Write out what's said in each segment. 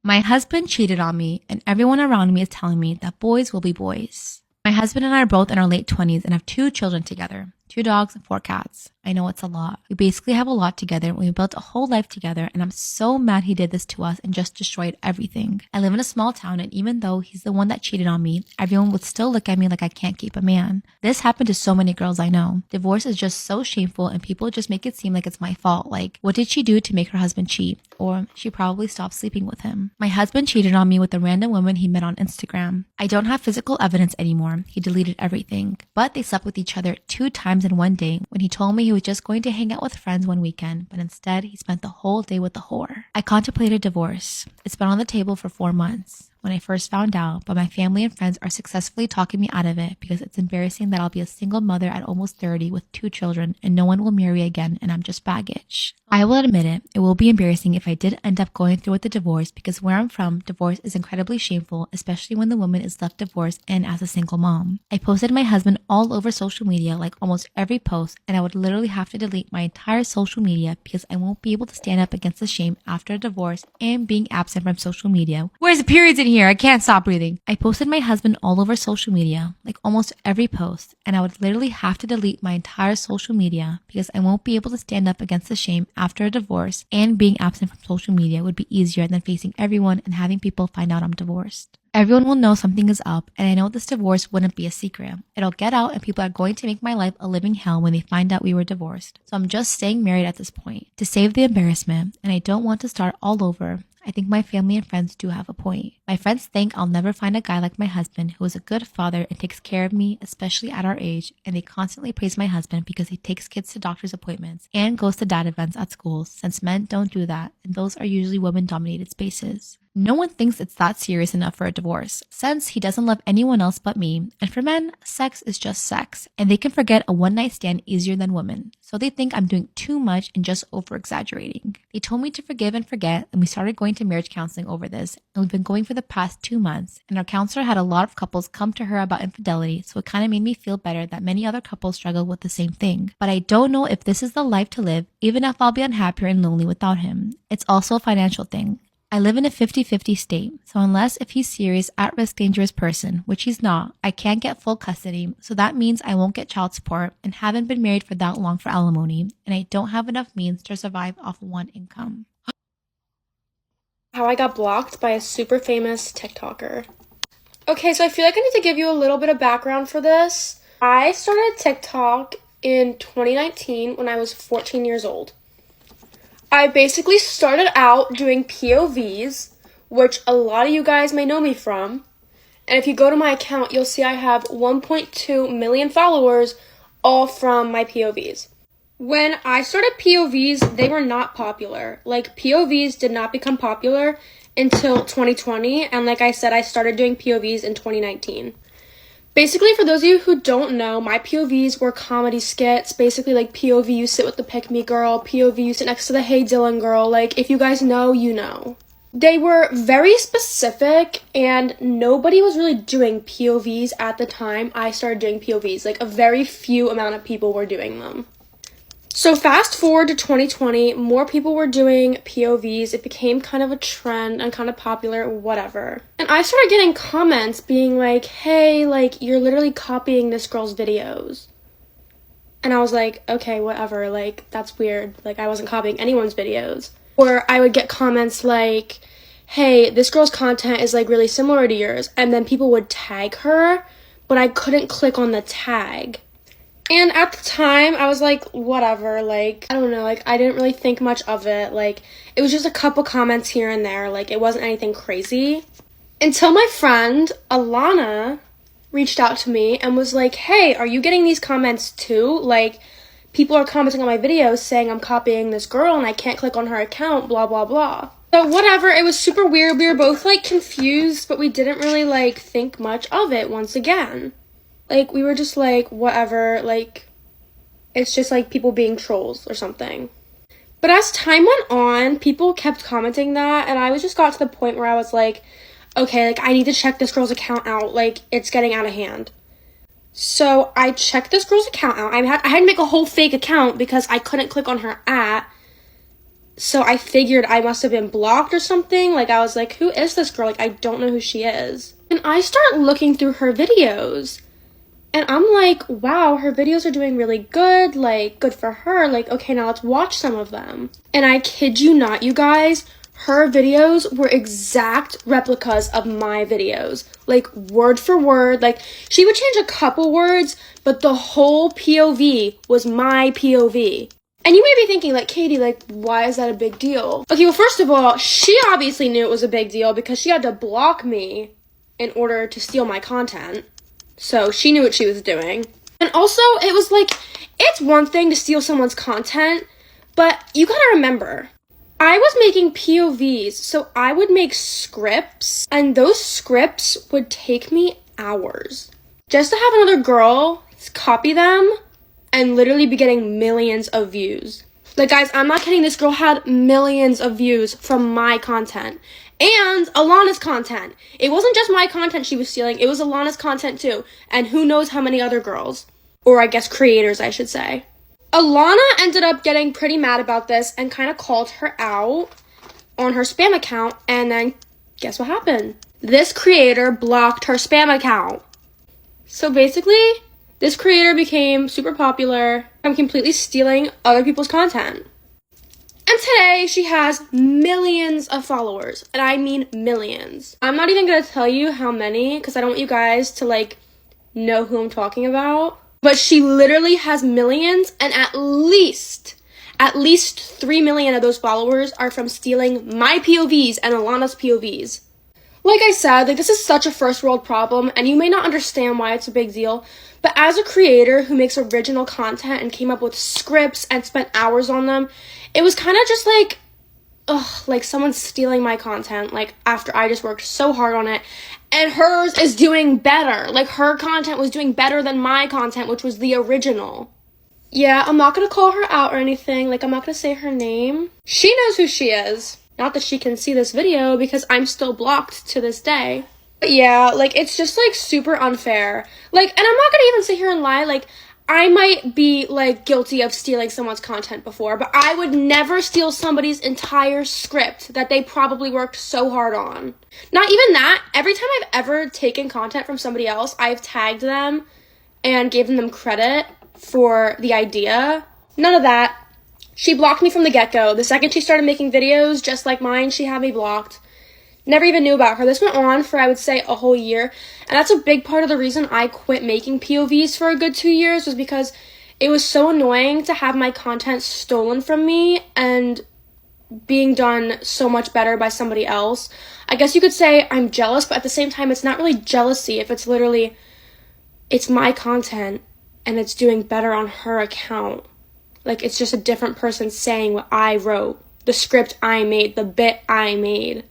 My husband cheated on me, and everyone around me is telling me that boys will be boys. My husband and I are both in our late 20s and have 2 children together, 2 dogs and 4 cats. I know it's a lot. We basically have a lot together and we built a whole life together, and I'm so mad he did this to us and just destroyed everything. I live in a small town, and even though he's the one that cheated on me, everyone would still look at me like I can't keep a man. This happened to so many girls I know. Divorce is just so shameful and people just make it seem like it's my fault. Like, what did she do to make her husband cheat? Or she probably stopped sleeping with him. My husband cheated on me with a random woman he met on Instagram. I don't have physical evidence anymore. He deleted everything. But they slept with each other 2 times in one day when he told me he was just going to hang out with friends one weekend, but instead he spent the whole day with the whore. I contemplated divorce. It's been on the table for 4 months when I first found out, but my family and friends are successfully talking me out of it because it's embarrassing that I'll be a single mother at almost 30 with 2 children and no one will marry again and I'm just baggage. I will admit it will be embarrassing if I did end up going through with the divorce because where I'm from, divorce is incredibly shameful, especially when the woman is left divorced and as a single mom. I posted my husband all over social media, like almost every post, and I would literally have to delete my entire social media because I won't be able to stand up against the shame after a divorce and being absent from social media. Where's the periods in here? I can't stop breathing. I posted my husband all over social media, like almost every post, and I would literally have to delete my entire social media because I won't be able to stand up against the shame after a divorce, and being absent from social media would be easier than facing everyone and having people find out I'm divorced. Everyone will know something is up, and I know this divorce wouldn't be a secret. It'll get out and people are going to make my life a living hell when they find out we were divorced. So I'm just staying married at this point to save the embarrassment, and I don't want to start all over. I think my family and friends do have a point. My friends think I'll never find a guy like my husband who is a good father and takes care of me, especially at our age, and they constantly praise my husband because he takes kids to doctor's appointments and goes to dad events at schools, since men don't do that, and those are usually women-dominated spaces. No one thinks it's that serious enough for a divorce, since he doesn't love anyone else but me, and for men, sex is just sex, and they can forget a one-night stand easier than women, so they think I'm doing too much and just over-exaggerating. They told me to forgive and forget, and we started going to marriage counseling over this, and we've been going for the past 2 months, and our counselor had a lot of couples come to her about infidelity, so it kind of made me feel better that many other couples struggle with the same thing. But I don't know if this is the life to live, even if I'll be unhappier and lonely without him. It's also a financial thing. I live in a 50-50 state, so unless if he's serious, at-risk, dangerous person, which he's not, I can't get full custody, so that means I won't get child support and haven't been married for that long for alimony, and I don't have enough means to survive off one income. How I got blocked by a super famous TikToker. Okay, so I feel like I need to give you a little bit of background for this. I started TikTok in 2019 when I was 14 years old. I basically started out doing POVs, which a lot of you guys may know me from. And if you go to my account, you'll see I have 1.2 million followers, all from my POVs. When I started POVs, they were not popular. Like, POVs did not become popular until 2020. And like I said, I started doing POVs in 2019. Basically, for those of you who don't know, my POVs were comedy skits. Basically, like, POV, you sit with the pick-me girl. POV, you sit next to the Hey Dylan girl. Like, if you guys know, you know. They were very specific, and nobody was really doing POVs at the time I started doing POVs. Like, a very few amount of people were doing them. So fast forward to 2020, more people were doing POVs. It became kind of a trend and kind of popular, whatever. And I started getting comments being like, hey, like, you're literally copying this girl's videos. And I was like, okay, whatever, like, that's weird. Like, I wasn't copying anyone's videos. Or I would get comments like, hey, this girl's content is, like, really similar to yours. And then people would tag her, but I couldn't click on the tag. And at the time, I was like, whatever, like, I don't know, like, I didn't really think much of it. Like, it was just a couple comments here and there. Like, it wasn't anything crazy. Until my friend, Alana, reached out to me and was like, hey, are you getting these comments too? Like, people are commenting on my videos saying I'm copying this girl and I can't click on her account, blah, blah, blah. So whatever, it was super weird. We were both, like, confused, but we didn't really, like, think much of it once again. Like, we were just like, whatever, like, it's just, like, people being trolls or something. But as time went on, people kept commenting that, and I just got to the point where I was like, okay, like, I need to check this girl's account out, like, it's getting out of hand. So I checked this girl's account out. I had to make a whole fake account because I couldn't click on her at, So I figured I must have been blocked or something. Like, I was like, who is this girl? Like, I don't know who she is. And I start looking through her videos. And I'm like, wow, her videos are doing really good. Like, good for her. Like, okay, now let's watch some of them. And I kid you not, you guys, her videos were exact replicas of my videos. Like, word for word. Like, she would change a couple words, but the whole POV was my POV. And you may be thinking, like, Katie, like, why is that a big deal? Okay, well, first of all, she obviously knew it was a big deal because she had to block me in order to steal my content. So she knew what she was doing. And also, it was like, it's one thing to steal someone's content, but you gotta remember, I was making POVs, so I would make scripts, and those scripts would take me hours. Just to have another girl copy them and literally be getting millions of views. Like, guys, I'm not kidding, this girl had millions of views from my content. And Alana's content. It wasn't just my content she was stealing, it was Alana's content too. And who knows how many other girls. Or I guess creators, I should say. Alana ended up getting pretty mad about this and kind of called her out on her spam account. And then, guess what happened? This creator blocked her spam account. So basically, this creator became super popular. I'm completely stealing other people's content. And today, she has millions of followers. And I mean millions. I'm not even gonna tell you how many, because I don't want you guys to, like, know who I'm talking about. But she literally has millions, and at least 3 million of those followers are from stealing my POVs and Alana's POVs. Like I said, like, this is such a first world problem, and you may not understand why it's a big deal, but as a creator who makes original content and came up with scripts and spent hours on them, it was kind of just like, ugh, like someone's stealing my content, like, after I just worked so hard on it, and hers is doing better. Like, her content was doing better than my content, which was the original. Yeah, I'm not gonna call her out or anything, like, I'm not gonna say her name. She knows who she is. Not that she can see this video, because I'm still blocked to this day. But yeah, like, it's just, like, super unfair. Like, and I'm not gonna even sit here and lie, like, I might be, like, guilty of stealing someone's content before, but I would never steal somebody's entire script that they probably worked so hard on. Not even that. Every time I've ever taken content from somebody else, I've tagged them and given them credit for the idea. None of that. She blocked me from the get-go. The second she started making videos just like mine, she had me blocked. Never even knew about her. This went on for, I would say, a whole year. And that's a big part of the reason I quit making POVs for a good 2 years, was because it was so annoying to have my content stolen from me and being done so much better by somebody else. I guess you could say I'm jealous, but at the same time, it's not really jealousy if it's literally, it's my content and it's doing better on her account. Like, it's just a different person saying what I wrote, the script I made, the bit I made.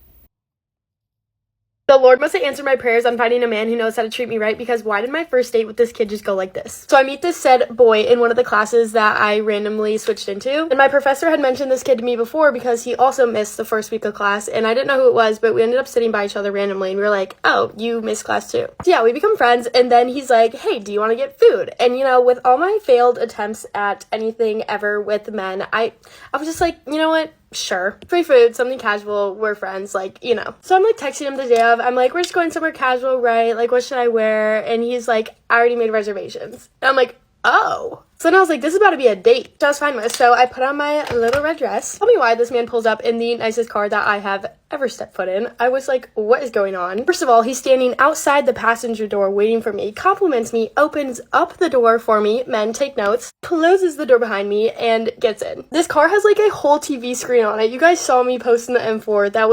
The Lord must have answered my prayers on finding a man who knows how to treat me right, because why did my first date with this kid just go like this? So I meet this said boy in one of the classes that I randomly switched into, and my professor had mentioned this kid to me before because he also missed the first week of class, and I didn't know who it was, but we ended up sitting by each other randomly, and we were like, oh, you missed class too. So yeah, we become friends, and then he's like, hey, do you want to get food? And you know, with all my failed attempts at anything ever with men, I was just like, you know what? Sure. Free food, something casual, we're friends, like, you know. So I'm, like, texting him the day of, I'm like, we're just going somewhere casual, right? Like, what should I wear? And he's like, I already made reservations. And I'm like, oh. So then I was like, this is about to be a date. So I was fine with. So I put on my little red dress. Tell me why this man pulls up in the nicest car that I have ever stepped foot in. I was like, what is going on? First of all, he's standing outside the passenger door waiting for me, compliments me, opens up the door for me, men, take notes, closes the door behind me, and gets in. This car has like a whole TV screen on it. You guys saw me post in the M4. That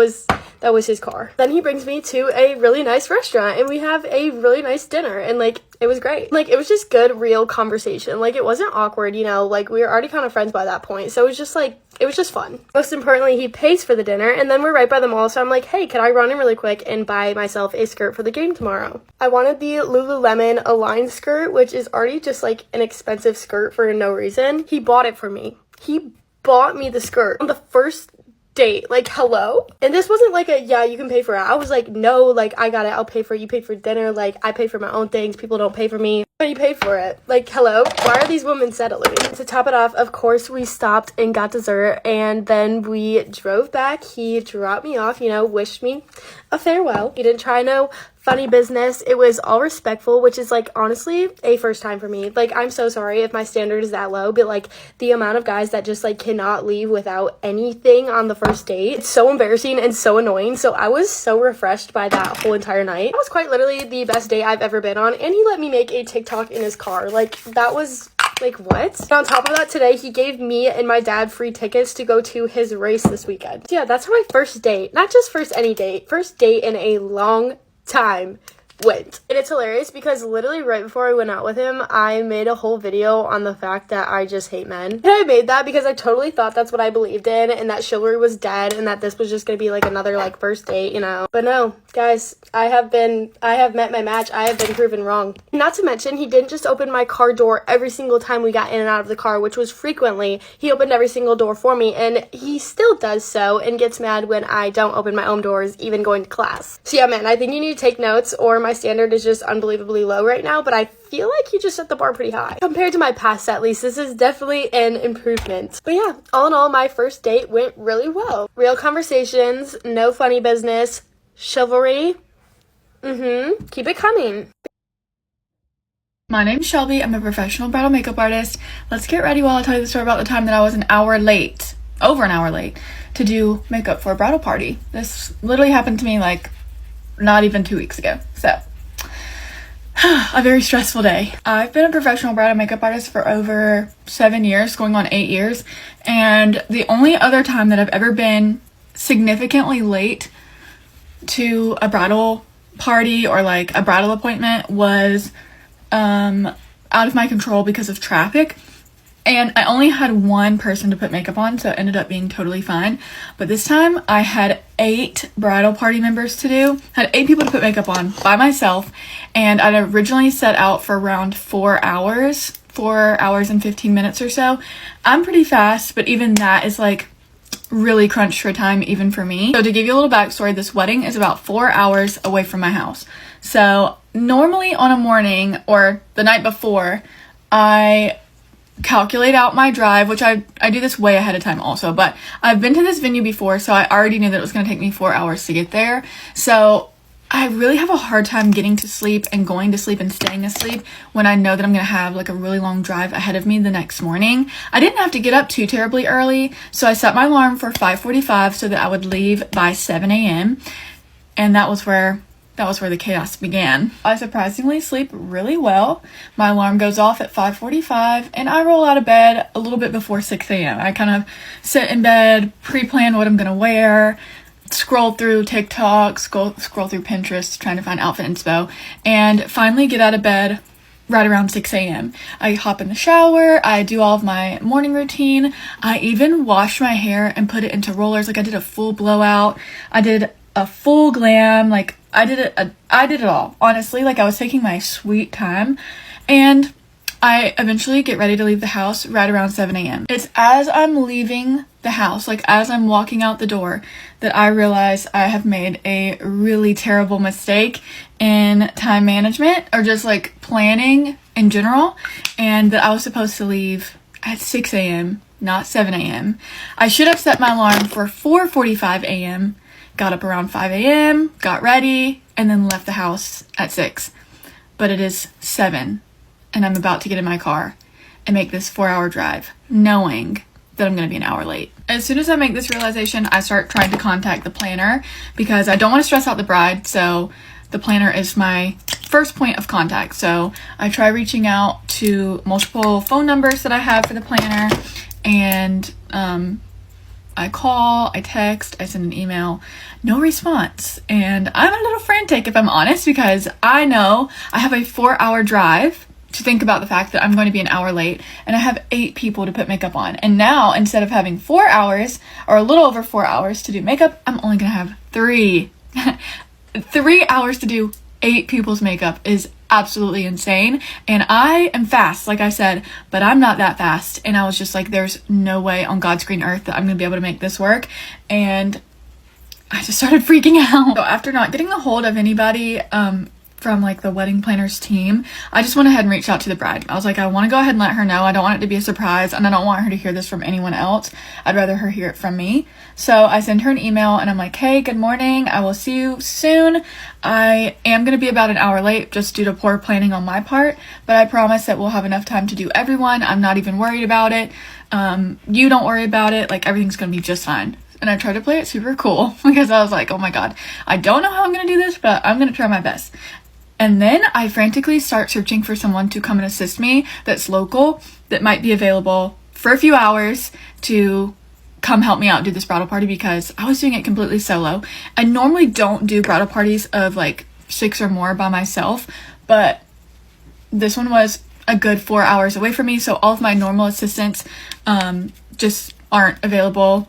was his car. Then he brings me to a really nice restaurant, and we have a really nice dinner, and like, it was great. Like, it was just good, real conversation. Like, it wasn't awkward, you know, like, we were already kind of friends by that point, so it was just like, it was just fun. Most importantly, he pays for the dinner, and then we're right by the mall, so I'm like, hey, can I run in really quick and buy myself a skirt for the game tomorrow? I wanted the Lululemon Align skirt, which is already just like an expensive skirt for no reason. He bought it for me. He bought me the skirt on the first date. Like, hello? And this wasn't like a, yeah, you can pay for it. I was like, no, like, I got it. I'll pay for it. You pay for dinner. Like, I pay for my own things. People don't pay for me. But you pay for it. Like, hello? Why are these women settling? To top it off, of course, we stopped and got dessert, and then we drove back. He dropped me off, you know, wished me a farewell. He didn't try no funny business. It was all respectful, which is like honestly a first time for me. Like, I'm so sorry if my standard is that low, but like the amount of guys that just like cannot leave without anything on the first date, it's so embarrassing and so annoying. So I was so refreshed by that whole entire night. It was quite literally the best date I've ever been on, and he let me make a TikTok in his car. Like, that was like, what? And on top of that, today he gave me and my dad free tickets to go to his race this weekend. So yeah, that's how my first date, not just first any date, first date in a long time went. And it's hilarious because literally right before I went out with him, I made a whole video on the fact that I just hate men. And I made that because I totally thought that's what I believed in, and that chivalry was dead, and that this was just gonna be like another like first date, you know. But no, guys, I have met my match. I have been proven wrong. Not to mention, he didn't just open my car door every single time we got in and out of the car, which was frequently. He opened every single door for me, and he still does so and gets mad when I don't open my own doors, even going to class. So yeah, man, I think you need to take notes, or my standard is just unbelievably low right now, but I feel like you just set the bar pretty high. Compared to my past, at least, this is definitely an improvement. But yeah, all in all, my first date went really well. Real conversations, no funny business, chivalry. Keep it coming. My name's Shelby. I'm a professional bridal makeup artist. Let's get ready while I tell you the story about the time that I was over an hour late, to do makeup for a bridal party. This literally happened to me like not even 2 weeks ago. So, a very stressful day. I've been a professional bridal makeup artist for over 7 years, going on 8 years, and the only other time that I've ever been significantly late to a bridal party or like a bridal appointment was out of my control because of traffic. And I only had one person to put makeup on, so it ended up being totally fine. But this time I had 8 bridal party members to do. Had 8 people to put makeup on by myself. And I'd originally set out for around 4 hours, 4 hours and 15 minutes or so. I'm pretty fast, but even that is like really crunched for time even for me. So to give you a little backstory, this wedding is about 4 hours away from my house. So normally on a morning or the night before, I calculate out my drive, which I do this way ahead of time also, but I've been to this venue before, so I already knew that it was going to take me 4 hours to get there. So I really have a hard time getting to sleep and going to sleep and staying asleep when I know that I'm going to have like a really long drive ahead of me the next morning. I didn't have to get up too terribly early, so I set my alarm for 5:45 so that I would leave by 7 a.m. And that was where the chaos began. I surprisingly sleep really well. My alarm goes off at 5:45 and I roll out of bed a little bit before 6 a.m. I kind of sit in bed, pre-plan what I'm gonna wear, scroll through TikTok, scroll through Pinterest, trying to find outfit inspo, and finally get out of bed right around 6 a.m. I hop in the shower, I do all of my morning routine, I even wash my hair and put it into rollers. Like, I did a full blowout, I did a full glam, like I did it all, honestly. Like, I was taking my sweet time, and I eventually get ready to leave the house right around 7 a.m. It's as I'm leaving the house, like as I'm walking out the door, that I realize I have made a really terrible mistake in time management, or just like planning in general, and that I was supposed to leave at 6 a.m., not 7 a.m. I should have set my alarm for 4:45 a.m., got up around 5 a.m., got ready, and then left the house at 6. But it is 7, and I'm about to get in my car and make this 4-hour drive, knowing that I'm going to be an hour late. As soon as I make this realization, I start trying to contact the planner because I don't want to stress out the bride, so the planner is my first point of contact. So I try reaching out to multiple phone numbers that I have for the planner, and I call, I text, I send an email, no response. And I'm a little frantic, if I'm honest, because I know I have a 4-hour drive to think about the fact that I'm going to be an hour late, and I have 8 people to put makeup on. And now, instead of having 4 hours, or a little over 4 hours to do makeup, I'm only going to have 3. 3 hours to do 8 people's makeup is absolutely insane. And I am fast, like I said, but I'm not that fast. And I was just like, there's no way on God's green earth that I'm gonna be able to make this work. And I just started freaking out. So after not getting a hold of anybody from like the wedding planners team, I just went ahead and reached out to the bride. I was like, I want to go ahead and let her know. I don't want it to be a surprise, and I don't want her to hear this from anyone else. I'd rather her hear it from me. So I sent her an email and I'm like, hey, good morning. I will see you soon. I am going to be about an hour late just due to poor planning on my part, but I promise that we'll have enough time to do everyone. I'm not even worried about it. You don't worry about it. Like, everything's going to be just fine. And I tried to play it super cool because I was like, oh my God, I don't know how I'm going to do this, but I'm going to try my best. And then I frantically start searching for someone to come and assist me that's local, that might be available for a few hours to come help me out do this bridal party, because I was doing it completely solo. I normally don't do bridal parties of like 6 or more by myself, but this one was a good 4 hours away from me, so all of my normal assistants just aren't available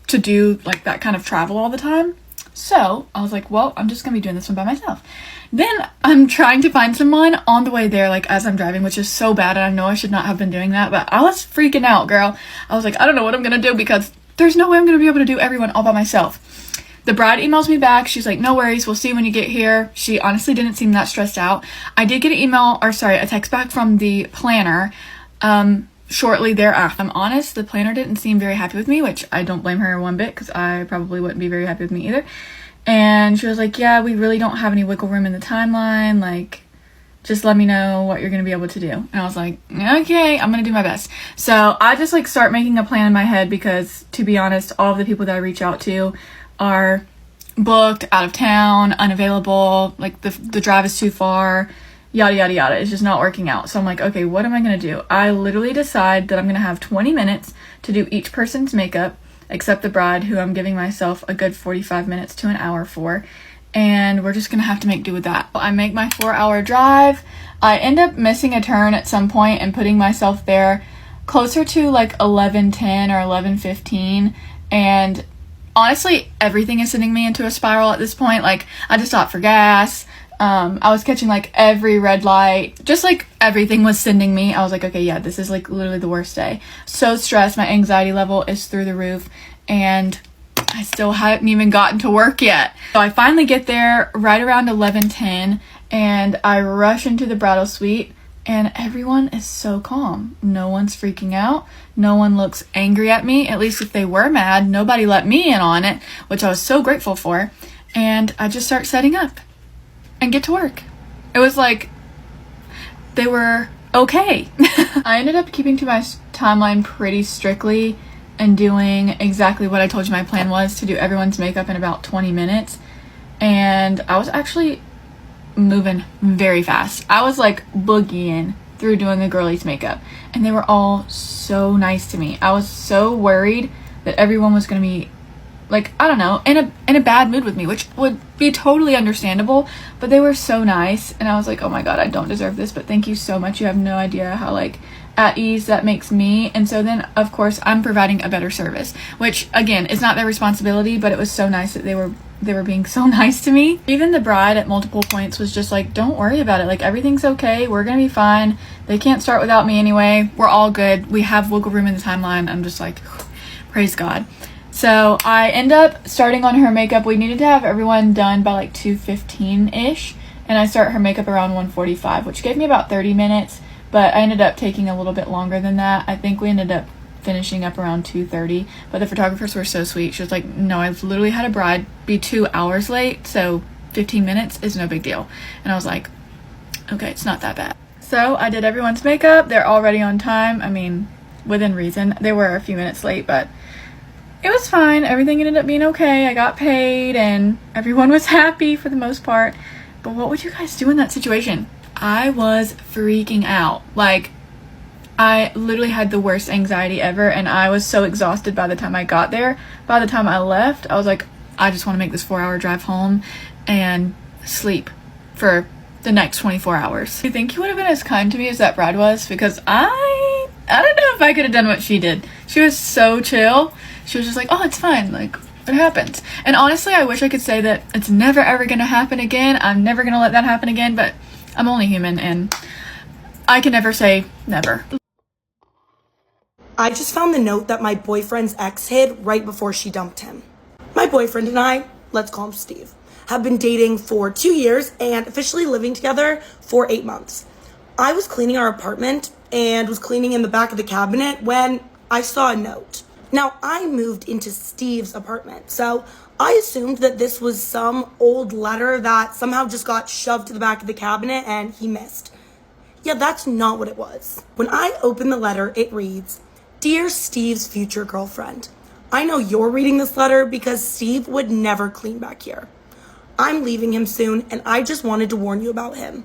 to do like that kind of travel all the time. So I was like, well, I'm just gonna be doing this one by myself. Then I'm trying to find someone on the way there, like as I'm driving, which is so bad, and I know I should not have been doing that, but I was freaking out, girl. I was like, I don't know what I'm gonna do, because there's no way I'm gonna be able to do everyone all by myself. The bride emails me back. She's like, no worries, we'll see you when you get here. She honestly didn't seem that stressed out. I did get a text back from the planner shortly thereafter. I'm honest, the planner didn't seem very happy with me, which I don't blame her one bit, because I probably wouldn't be very happy with me either. And she was like, yeah, we really don't have any wiggle room in the timeline. Like, just let me know what you're going to be able to do. And I was like, okay, I'm going to do my best. So I just like start making a plan in my head, because to be honest, all of the people that I reach out to are booked, out of town, unavailable. Like the drive is too far, yada, yada, yada. It's just not working out. So I'm like, okay, what am I going to do? I literally decide that I'm going to have 20 minutes to do each person's makeup, except the bride, who I'm giving myself a good 45 minutes to an hour for, and we're just gonna have to make do with that. I make my 4-hour drive. I end up missing a turn at some point and putting myself there closer to like 11:10 or 11:15, and honestly, everything is sending me into a spiral at this point. Like, I just stopped for gas. I was catching like every red light, just like everything was sending me. I was like, okay, yeah, this is like literally the worst day. So stressed, my anxiety level is through the roof, and I still haven't even gotten to work yet. So I finally get there right around 11:10, and I rush into the bridal suite, and everyone is so calm. No one's freaking out. No one looks angry at me. At least if they were mad, nobody let me in on it, which I was so grateful for. And I just start setting up and get to work. It was like they were okay. I ended up keeping to my timeline pretty strictly and doing exactly what I told you my plan was, to do everyone's makeup in about 20 minutes. And I was actually moving very fast. I was like boogieing through doing the girlies' makeup, and they were all so nice to me. I was so worried that everyone was gonna be like, I don't know, in a bad mood with me, which would be totally understandable, but they were so nice, and I was like, oh my God, I don't deserve this, but thank you so much. You have no idea how like at ease that makes me. And so then of course I'm providing a better service, which again is not their responsibility, but it was so nice that they were being so nice to me. Even the bride at multiple points was just like, don't worry about it, like everything's okay, we're gonna be fine, they can't start without me anyway, we're all good, we have wiggle room in the timeline. I'm just like, praise God. So I end up starting on her makeup. We needed to have everyone done by like 2:15-ish, and I start her makeup around 1:45, which gave me about 30 minutes, but I ended up taking a little bit longer than that. I think we ended up finishing up around 2:30, but the photographers were so sweet. She was like, no, I've literally had a bride be 2 hours late, so 15 minutes is no big deal. And I was like, okay, it's not that bad. So I did everyone's makeup. They're already on time. I mean, within reason. They were a few minutes late, but it was fine. Everything ended up being okay. I got paid and everyone was happy for the most part. But what would you guys do in that situation? I was freaking out. Like, I literally had the worst anxiety ever, and I was so exhausted by the time I got there. By the time I left, I was like, I just want to make this 4-hour drive home and sleep for the next 24 hours. Do you think he would have been as kind to me as that bride was? Because I don't know if I could have done what she did. She was so chill. She was just like, oh, it's fine, like, it happens. And honestly, I wish I could say that it's never ever gonna happen again. I'm never gonna let that happen again, but I'm only human, and I can never say never. I just found the note that my boyfriend's ex hid right before she dumped him. My boyfriend and I, let's call him Steve, have been dating for 2 years and officially living together for 8 months. I was cleaning our apartment and was cleaning in the back of the cabinet when I saw a note. Now, I moved into Steve's apartment, so I assumed that this was some old letter that somehow just got shoved to the back of the cabinet and he missed. Yeah, that's not what it was. When I open the letter, it reads, "Dear Steve's future girlfriend, I know you're reading this letter because Steve would never clean back here. I'm leaving him soon, and I just wanted to warn you about him.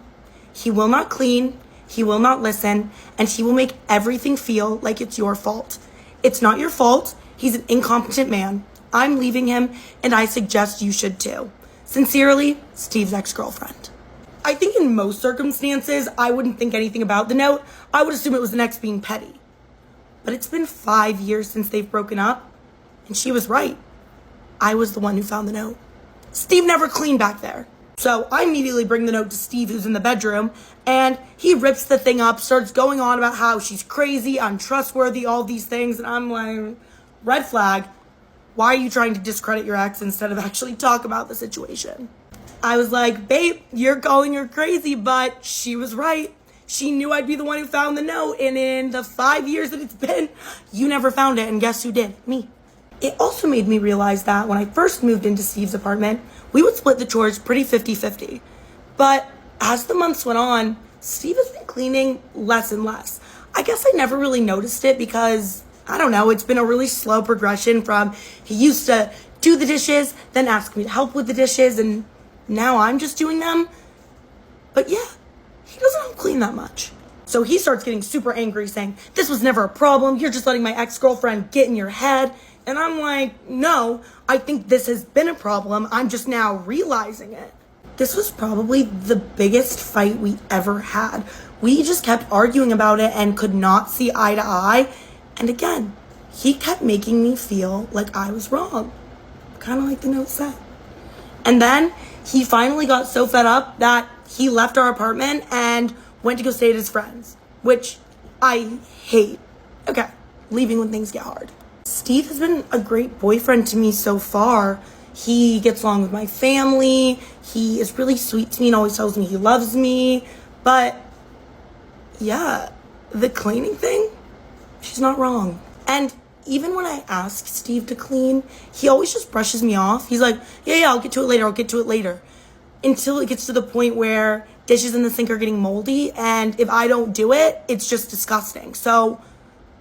He will not clean, he will not listen, and he will make everything feel like it's your fault. It's not your fault. He's an incompetent man. I'm leaving him, and I suggest you should too. Sincerely, Steve's ex-girlfriend." I think in most circumstances, I wouldn't think anything about the note. I would assume it was the ex being petty. But it's been 5 years since they've broken up, and she was right. I was the one who found the note. Steve never cleaned back there. So I immediately bring the note to Steve, who's in the bedroom, and he rips the thing up, starts going on about how she's crazy, untrustworthy, all these things, and I'm like, red flag. Why are you trying to discredit your ex instead of actually talk about the situation? I was like, babe, you're calling her crazy, but she was right. She knew I'd be the one who found the note, and in the 5 years that it's been, you never found it, and guess who did? Me. It also made me realize that when I first moved into Steve's apartment, we would split the chores pretty 50-50. But as the months went on, Steve has been cleaning less and less. I guess I never really noticed it because, I don't know, it's been a really slow progression from he used to do the dishes, then ask me to help with the dishes, and now I'm just doing them. But yeah, he doesn't help clean that much. So he starts getting super angry saying, "This was never a problem. You're just letting my ex-girlfriend get in your head." And I'm like, no, I think this has been a problem. I'm just now realizing it. This was probably the biggest fight we ever had. We just kept arguing about it and could not see eye to eye. And again, he kept making me feel like I was wrong. Kind of like the note said. And then he finally got so fed up that he left our apartment and went to go stay at his friends, which I hate. Okay, leaving when things get hard. Steve has been a great boyfriend to me so far. He gets along with my family. He is really sweet to me and always tells me he loves me. But yeah, the cleaning thing, she's not wrong. And even when I ask Steve to clean, he always just brushes me off. He's like, yeah, I'll get to it later. Until it gets to the point where dishes in the sink are getting moldy, and if I don't do it, it's just disgusting. So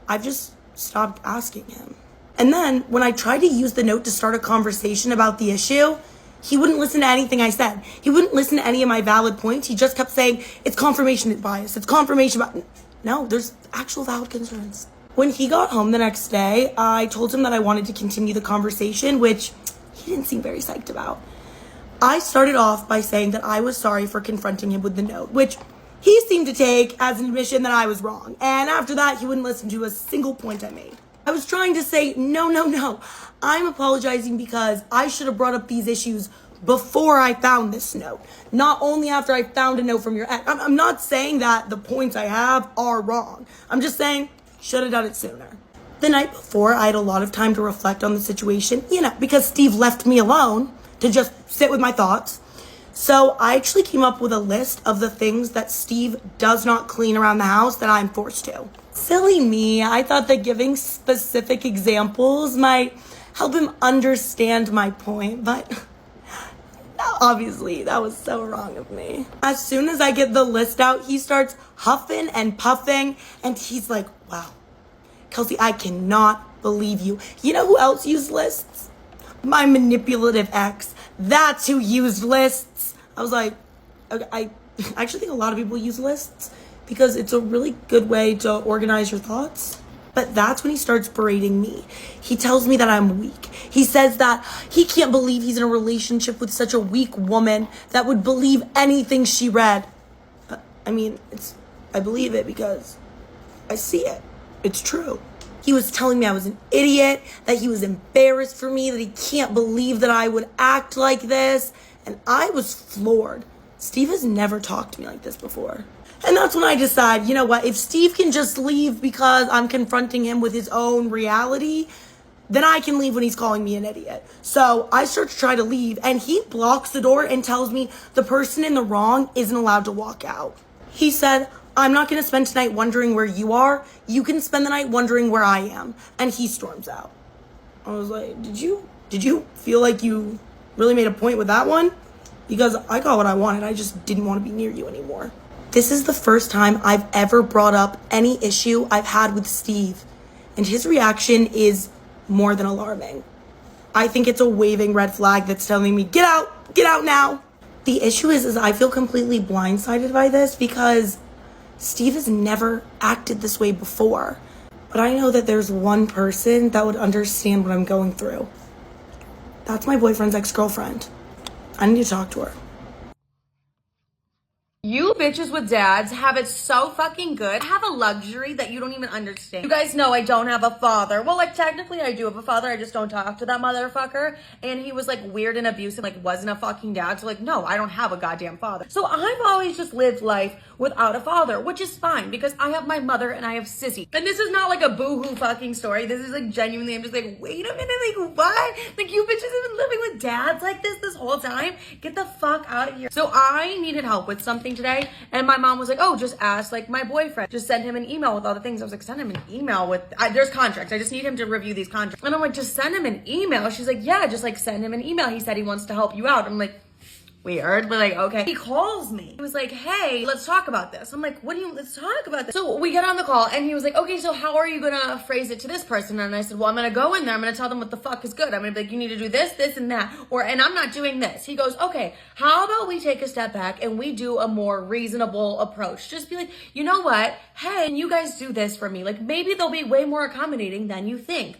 I've just stopped asking him. And then when I tried to use the note to start a conversation about the issue, he wouldn't listen to anything I said. He wouldn't listen to any of my valid points. He just kept saying, it's confirmation bias. It's confirmation bias. No, there's actual valid concerns. When he got home the next day, I told him that I wanted to continue the conversation, which he didn't seem very psyched about. I started off by saying that I was sorry for confronting him with the note, which he seemed to take as an admission that I was wrong. And after that, he wouldn't listen to a single point I made. I was trying to say, no. I'm apologizing because I should have brought up these issues before I found this note, not only after I found a note from your ex. I'm not saying that the points I have are wrong. I'm just saying, should have done it sooner. The night before, I had a lot of time to reflect on the situation, because Steve left me alone to just sit with my thoughts. So I actually came up with a list of the things that Steve does not clean around the house that I'm forced to. Silly me, I thought that giving specific examples might help him understand my point, but obviously that was so wrong of me. As soon as I get the list out, he starts huffing and puffing, and he's like, wow, Kelsey, I cannot believe you. You know who else used lists? My manipulative ex. That's who used lists. I was like, okay, I actually think a lot of people use lists because it's a really good way to organize your thoughts. But that's when he starts berating me. He tells me that I'm weak. He says that he can't believe he's in a relationship with such a weak woman that would believe anything she read. I believe it because I see it. It's true. He was telling me I was an idiot, that he was embarrassed for me, that he can't believe that I would act like this. And I was floored. Steve has never talked to me like this before. And that's when I decide, you know what, if Steve can just leave because I'm confronting him with his own reality, then I can leave when he's calling me an idiot. So I start to try to leave, and he blocks the door and tells me the person in the wrong isn't allowed to walk out. He said, I'm not going to spend tonight wondering where you are. You can spend the night wondering where I am. And he storms out. I was like, did you feel like you really made a point with that one? Because I got what I wanted. I just didn't want to be near you anymore. This is the first time I've ever brought up any issue I've had with Steve, and his reaction is more than alarming. I think it's a waving red flag that's telling me, get out now. The issue is I feel completely blindsided by this because Steve has never acted this way before. But I know that there's one person that would understand what I'm going through. That's my boyfriend's ex-girlfriend. I need to talk to her. You bitches with dads have it so fucking good. I have a luxury that you don't even understand. You guys know I don't have a father. Well, like, technically I do have a father. I just don't talk to that motherfucker. And he was, like, weird and abusive, like, wasn't a fucking dad. So, like, no, I don't have a goddamn father. So I've always just lived life without a father, which is fine because I have my mother and I have Sissy. And this is not, like, a boo-hoo fucking story. This is, like, genuinely, I'm just like, wait a minute, like, what? Like, you bitches have been living with dads like this whole time? Get the fuck out of here. So I needed help with something today, and my mom was like, oh, just ask like my boyfriend, just send him an email with all the things. I was like, send him an email with there's contracts, I just need him to review these contracts. And I'm like, just send him an email. She's like, yeah, just like send him an email, he said he wants to help you out. I'm like, weird, but like, okay. He calls me. He was like, hey, let's talk about this. I'm like, let's talk about this. So we get on the call and he was like, okay, so how are you gonna phrase it to this person? And I said, well, I'm gonna go in there, I'm gonna tell them what the fuck is good. I'm gonna be like, you need to do this, this, and that. And I'm not doing this. He goes, okay, how about we take a step back and we do a more reasonable approach? Just be like, you know what? Hey, and you guys do this for me. Like, maybe they'll be way more accommodating than you think.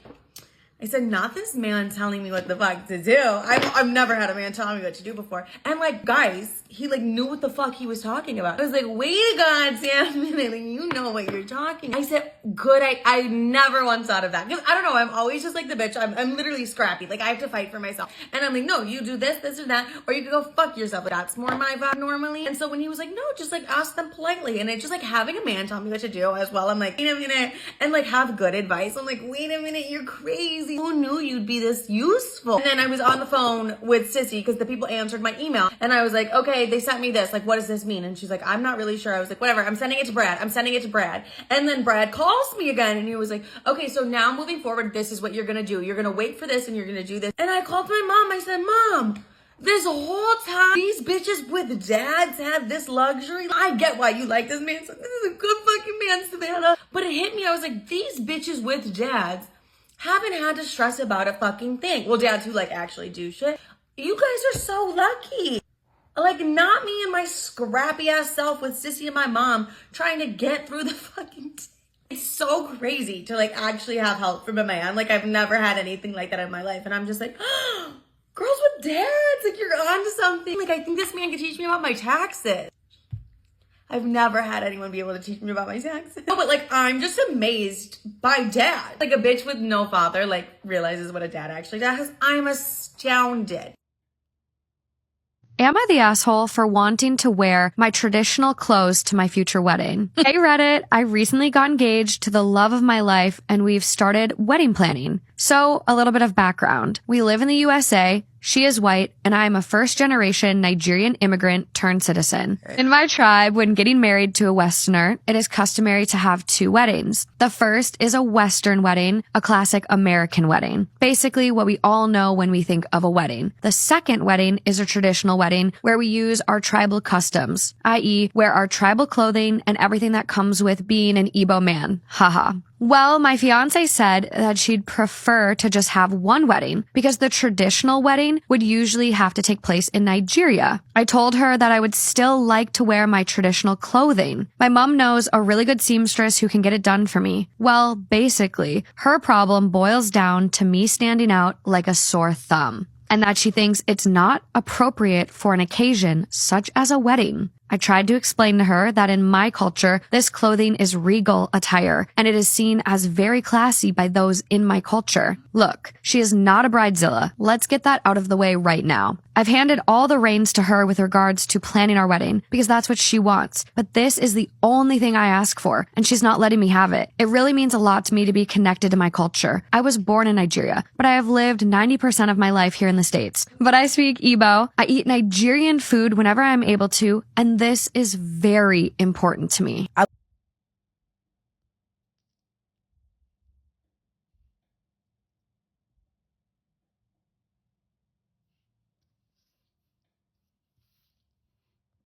I said, not this man telling me what the fuck to do. I've never had a man telling me what to do before. And like, guys, he like knew what the fuck he was talking about. I was like, wait a goddamn minute, like, you know what you're talking. I said, good, I never once thought of that. Because I don't know, I'm always just like the bitch. I'm literally scrappy. Like, I have to fight for myself. And I'm like, no, you do this, this, or that, or you can go fuck yourself. Like, that's more my vibe normally. And so when he was like, no, just like ask them politely. And it's just like having a man tell me what to do as well. I'm like, wait a minute, and like have good advice. I'm like, wait a minute, you're crazy. Who knew you'd be this useful? And then I was on the phone with Sissy because the people answered my email. And I was like, okay, they sent me this. Like, what does this mean? And she's like, I'm not really sure. I was like, whatever, I'm sending it to Brad. I'm sending it to Brad. And then Brad calls me again and he was like, okay, so now moving forward, this is what you're gonna do. You're gonna wait for this and you're gonna do this. And I called my mom. I said, Mom, this whole time, these bitches with dads have this luxury. I get why you like this man. So this is a good fucking man, Savannah. But it hit me. I was like, these bitches with dads haven't had to stress about a fucking thing. Well, dads who like actually do shit. You guys are so lucky. Like, not me and my scrappy ass self with Sissy and my mom trying to get through the fucking day. It's so crazy to like actually have help from a man. Like, I've never had anything like that in my life. And I'm just like, oh, girls with dads, like, you're onto something. Like, I think this man could teach me about my taxes. I've never had anyone be able to teach me about my taxes. No, but like, I'm just amazed by dad. Like, a bitch with no father, like, realizes what a dad actually does. I'm astounded. Am I the asshole for wanting to wear my traditional clothes to my future wedding? Hey Reddit, I recently got engaged to the love of my life and we've started wedding planning. So, a little bit of background. We live in the USA. She is white, and I am a first-generation Nigerian immigrant turned citizen. In my tribe, when getting married to a Westerner, it is customary to have two weddings. The first is a Western wedding, a classic American wedding. Basically, what we all know when we think of a wedding. The second wedding is a traditional wedding where we use our tribal customs, i.e., wear our tribal clothing and everything that comes with being an Igbo man. Haha. Well, my fiance said that she'd prefer to just have one wedding because the traditional wedding would usually have to take place in Nigeria. I told her that I would still like to wear my traditional clothing. My mom knows a really good seamstress who can get it done for me. Well, basically, her problem boils down to me standing out like a sore thumb, and that she thinks it's not appropriate for an occasion such as a wedding. I tried to explain to her that in my culture, this clothing is regal attire, and it is seen as very classy by those in my culture. Look, she is not a bridezilla. Let's get that out of the way right now. I've handed all the reins to her with regards to planning our wedding because that's what she wants. But this is the only thing I ask for, and she's not letting me have it. It really means a lot to me to be connected to my culture. I was born in Nigeria, but I have lived 90% of my life here in the States. But I speak Igbo. I eat Nigerian food whenever I'm able to, and this is very important to me.